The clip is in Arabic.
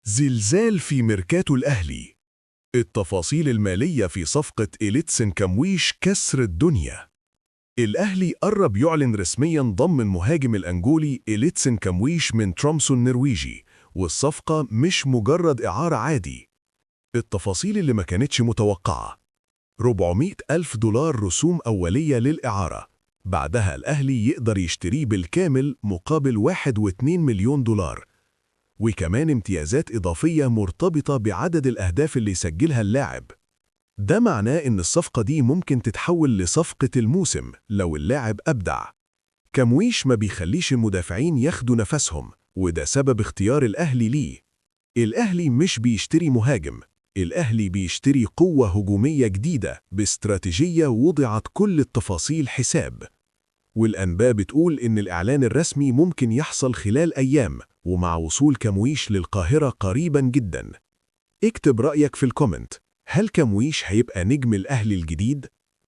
زلزال في ميركاتو الأهلي. التفاصيل المالية في صفقة إليتسن كامويش كسر الدنيا. الأهلي قرب يعلن رسمياً ضم المهاجم الأنجولي إليتسن كامويش من ترومسو النرويجي، والصفقة مش مجرد إعارة عادي. التفاصيل اللي ما كانتش متوقعة: 400 ألف دولار رسوم أولية للإعارة، بعدها الأهلي يقدر يشتريه بالكامل مقابل 1.2 مليون دولار، وكمان امتيازات إضافية مرتبطة بعدد الأهداف اللي يسجلها اللاعب. ده معناه إن الصفقة دي ممكن تتحول لصفقة الموسم لو اللاعب أبدع. كامويش ما بيخليش المدافعين ياخدوا نفسهم، وده سبب اختيار الأهلي ليه. الأهلي مش بيشتري مهاجم، الأهلي بيشتري قوة هجومية جديدة باستراتيجية وضعت كل التفاصيل حساب. والأنباء بتقول إن الإعلان الرسمي ممكن يحصل خلال أيام، ومع وصول كامويش للقاهرة قريباً جداً. اكتب رأيك في الكومنت، هل كامويش هيبقى نجم الأهلي الجديد؟